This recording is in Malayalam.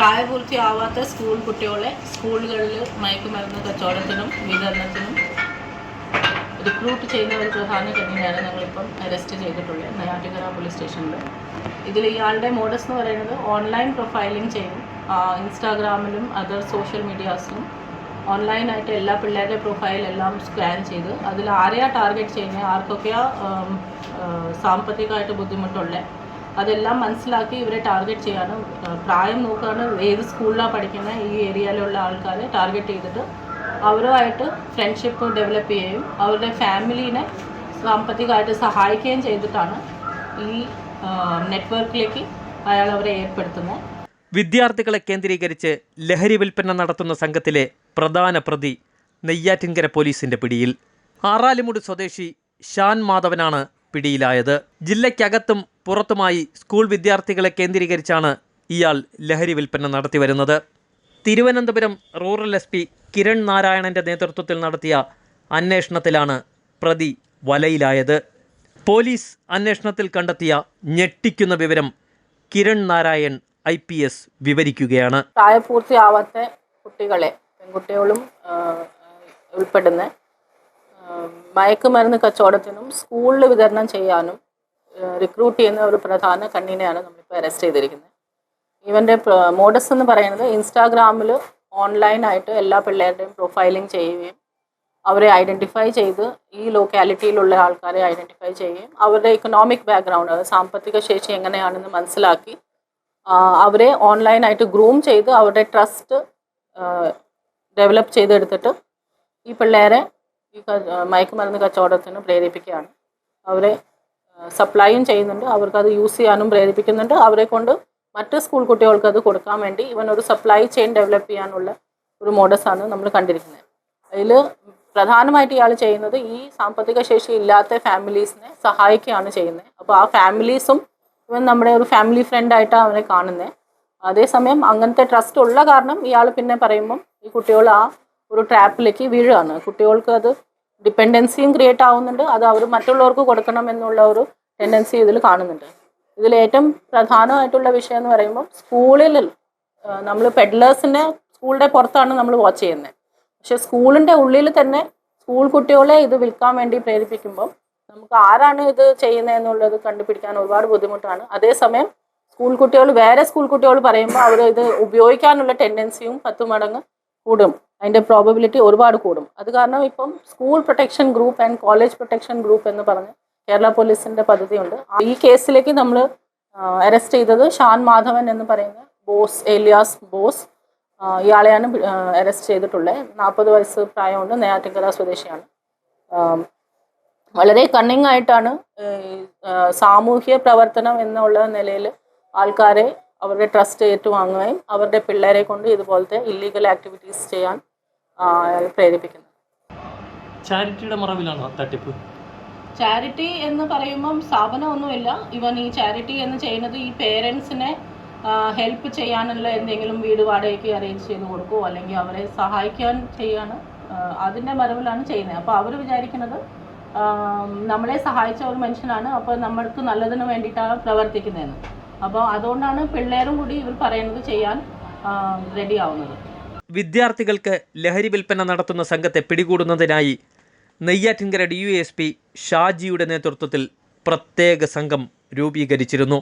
പ്രായപൂർത്തിയാവാത്ത സ്കൂൾ കുട്ടികളെ സ്കൂളുകളിൽ മയക്കുമരുന്ന് കച്ചവടത്തിനും വിതരണത്തിനും റിക്രൂട്ട് ചെയ്യുന്ന ഒരു പ്രധാന കണ്ണിനെയാണ് ഞങ്ങളിപ്പം അറസ്റ്റ് ചെയ്തിട്ടുള്ളത് നെയ്യാറ്റിൻകര പോലീസ് സ്റ്റേഷനിൽ. ഇതിൽ ഇയാളുടെ മോഡസ് എന്ന് പറയുന്നത് ഓൺലൈൻ പ്രൊഫൈലിംഗ് ചെയ്യും. ഇൻസ്റ്റാഗ്രാമിലും അതർ സോഷ്യൽ മീഡിയാസിലും ഓൺലൈനായിട്ട് എല്ലാ പിള്ളേരുടെ പ്രൊഫൈലെല്ലാം സ്കാൻ ചെയ്ത് അതിൽ ആരെയാ ടാർഗറ്റ് ചെയ്യുന്നത്, ആർക്കൊക്കെയാ സാമ്പത്തികമായിട്ട് ബുദ്ധിമുട്ടുള്ളത് അതെല്ലാം മനസ്സിലാക്കി ഇവരെ ടാർഗറ്റ് ചെയ്യാനും പ്രായം നോക്കുകയാണ് ഏത് സ്കൂളിലാണ് പഠിക്കുന്നത് ഈ ഏരിയയിലുള്ള ആൾക്കാരെ ടാർഗറ്റ് ചെയ്തിട്ട് അവരുമായിട്ട് ഫ്രണ്ട്ഷിപ്പ് ഡെവലപ്പ് ചെയ്യുകയും അവരുടെ ഫാമിലീനെ സാമ്പത്തികമായിട്ട് സഹായിക്കുകയും ചെയ്തിട്ടാണ് ഈ നെറ്റ്വർക്കിലേക്ക് അയാൾ അവരെ ഏർപ്പെടുത്തുന്നത്. വിദ്യാർത്ഥികളെ കേന്ദ്രീകരിച്ച് ലഹരി വിൽപ്പന നടത്തുന്ന സംഘത്തിലെ പ്രധാന പ്രതി നെയ്യാറ്റിൻകര പോലീസിന്റെ പിടിയിൽ. ആറാലിമുട് സ്വദേശി ഷാൻ മാധവനാണ് പിടിയിലായത്. ജില്ലയ്ക്കകത്തും പുറത്തുമായി സ്കൂൾ വിദ്യാർത്ഥികളെ കേന്ദ്രീകരിച്ചാണ് ഇയാൾ ലഹരി വിൽപ്പന നടത്തിവരുന്നത്. തിരുവനന്തപുരം റൂറൽ SP കിരൺ നാരായണൻ്റെ നേതൃത്വത്തിൽ നടത്തിയ അന്വേഷണത്തിലാണ് പ്രതി വലയിലായത്. പോലീസ് അന്വേഷണത്തിൽ കണ്ടെത്തിയ ഞെട്ടിക്കുന്ന വിവരം കിരൺ നാരായൺ IPS വിവരിക്കുകയാണ്. പ്രായപൂർത്തിയാവാത്ത കുട്ടികളെ പെൺകുട്ടികളും ഉൾപ്പെടുന്ന മയക്കുമരുന്ന് കച്ചവടത്തിനും സ്കൂളിൽ വിതരണം ചെയ്യാനും റിക്രൂട്ട് ചെയ്യുന്ന ഒരു പ്രധാന കണ്ണിനെയാണ് നമ്മളിപ്പോൾ അറസ്റ്റ് ചെയ്തിരിക്കുന്നത്. ഇവൻ്റെ മോഡസ് എന്ന് പറയുന്നത് ഇൻസ്റ്റാഗ്രാമിൽ ഓൺലൈനായിട്ട് എല്ലാ പിള്ളേരുടെയും പ്രൊഫൈലിംഗ് ചെയ്യുകയും അവരെ ഐഡൻറ്റിഫൈ ചെയ്ത് ഈ ലൊക്കാലിറ്റിയിലുള്ള ആൾക്കാരെ ഐഡൻറ്റിഫൈ ചെയ്യുകയും അവരുടെ ഇക്കണോമിക് ബാക്ക്ഗ്രൗണ്ട് അത് സാമ്പത്തിക ശേഷി എങ്ങനെയാണെന്ന് മനസ്സിലാക്കി അവരെ ഓൺലൈനായിട്ട് ഗ്രൂം ചെയ്ത് അവരുടെ ട്രസ്റ്റ് ഡെവലപ്പ് ചെയ്തെടുത്തിട്ട് ഈ പിള്ളേരെ ഈ മയക്കുമരുന്ന് കച്ചവടത്തിന് പ്രേരിപ്പിക്കുകയാണ്. അവരെ സപ്ലൈയും ചെയ്യുന്നുണ്ട്, അവർക്കത് യൂസ് ചെയ്യാനും പ്രേരിപ്പിക്കുന്നുണ്ട്. അവരെ കൊണ്ട് മറ്റ് സ്കൂൾ കുട്ടികൾക്ക് അത് കൊടുക്കാൻ വേണ്ടി ഇവനൊരു സപ്ലൈ ചെയിൻ ഡെവലപ്പ് ചെയ്യാനുള്ള ഒരു മോഡസാണ് നമ്മൾ കണ്ടിരിക്കുന്നത്. അതിൽ പ്രധാനമായിട്ട് ഇയാൾ ചെയ്യുന്നത് ഈ സാമ്പത്തിക ശേഷി ഇല്ലാത്ത ഫാമിലീസിനെ സഹായിക്കുകയാണ് ചെയ്യുന്നത്. അപ്പോൾ ആ ഫാമിലീസും ഇവൻ നമ്മുടെ ഒരു ഫാമിലി ഫ്രണ്ടായിട്ടാണ് അവനെ കാണുന്നത്. അതേസമയം അങ്ങനത്തെ ട്രസ്റ്റ് ഉള്ള കാരണം ഇയാൾ പിന്നെ പറയുമ്പം ഈ കുട്ടികൾ ആ ഒരു ട്രാപ്പിലേക്ക് വീഴുകയാണ്. കുട്ടികൾക്ക് അത് ഡിപ്പെൻഡൻസിയും ക്രിയേറ്റ് ആവുന്നുണ്ട്, അത് അവർ മറ്റുള്ളവർക്ക് കൊടുക്കണം എന്നുള്ള ഒരു ടെൻഡൻസി ഇതിൽ കാണുന്നുണ്ട്. ഇതിൽ ഏറ്റവും പ്രധാനമായിട്ടുള്ള വിഷയം എന്ന് പറയുമ്പോൾ സ്കൂളിൽ നമ്മൾ പെഡ്ലേഴ്സിനെ സ്കൂളിൻ്റെ പുറത്താണ് നമ്മൾ വാച്ച് ചെയ്യുന്നത്. പക്ഷേ സ്കൂളിൻ്റെ ഉള്ളിൽ തന്നെ സ്കൂൾ കുട്ടികളെ ഇത് വിൽക്കാൻ വേണ്ടി പ്രേരിപ്പിക്കുമ്പം നമുക്ക് ആരാണ് ഇത് ചെയ്യുന്നത് എന്നുള്ളത് കണ്ടുപിടിക്കാൻ ഒരുപാട് ബുദ്ധിമുട്ടാണ്. അതേസമയം സ്കൂൾ കുട്ടികൾ വേറെ സ്കൂൾ കുട്ടികൾ പറയുമ്പോൾ അവർ ഇത് ഉപയോഗിക്കാനുള്ള ടെൻഡൻസിയും 10 മടങ്ങ് കൂടും, അതിൻ്റെ പ്രോബബിലിറ്റി ഒരുപാട് കൂടും. അത് കാരണം ഇപ്പം school protection group and college protection group എന്ന് പറഞ്ഞ് കേരള പോലീസിൻ്റെ പദ്ധതിയുണ്ട്. ഈ കേസിലേക്ക് നമ്മൾ അറസ്റ്റ് ചെയ്തത് ഷാൻ മാധവൻ എന്ന് പറയുന്ന ബോസ് ഏലിയാസ് ബോസ്, ഇയാളെയാണ് അറസ്റ്റ് ചെയ്തിട്ടുള്ളത്. 40 വയസ്സ് പ്രായമുണ്ട്, നെയ്യാറ്റിൻകര സ്വദേശിയാണ്. വളരെ കണ്ണിങ് ആയിട്ടാണ് സാമൂഹ്യ പ്രവർത്തനം എന്നുള്ള നിലയിൽ ആൾക്കാരെ അവരുടെ ട്രസ്റ്റ് ഏറ്റുവാങ്ങുകയും അവരുടെ പിള്ളേരെ കൊണ്ട് ഇതുപോലത്തെ ഇല്ലീഗൽ ആക്ടിവിറ്റീസ് ചെയ്യാൻ പ്രേരിപ്പിക്കുന്നത്. ചാരിറ്റിയുടെ മറവിലാണോ തട്ടിപ്പ്? ചാരിറ്റി എന്ന് പറയുമ്പം സ്ഥാപനമൊന്നുമില്ല. ഇവൻ ഈ ചാരിറ്റി എന്ന് ചെയ്യുന്നത് ഈ പേരൻസിനെ ഹെൽപ്പ് ചെയ്യാനുള്ള എന്തെങ്കിലും വീട് വാടകയ്ക്ക് അറേഞ്ച് ചെയ്ത് കൊടുക്കുമോ അല്ലെങ്കിൽ അവരെ സഹായിക്കാൻ ചെയ്യാണ്, അതിൻ്റെ മറവിലാണ് ചെയ്യുന്നത്. അപ്പോൾ അവർ വിചാരിക്കുന്നത് നമ്മളെ സഹായിച്ച ഒരു മനുഷ്യനാണ്, അപ്പോൾ നമ്മൾക്ക് നല്ലതിന് വേണ്ടിയിട്ടാണ് പ്രവർത്തിക്കുന്നതെന്ന്. അപ്പോൾ അതുകൊണ്ടാണ് പിള്ളേരും കൂടി ഇവർ പറയുന്നത് ചെയ്യാൻ റെഡി ആവുന്നത്. വിദ്യാർത്ഥികൾക്ക് ലഹരി വിൽപ്പന നടത്തുന്ന സംഘത്തെ പിടികൂടുന്നതിനായി നെയ്യാറ്റിൻകര DUSP ഷാജിയുടെ നേതൃത്വത്തിൽ പ്രത്യേക സംഘം രൂപീകരിച്ചിരുന്നു.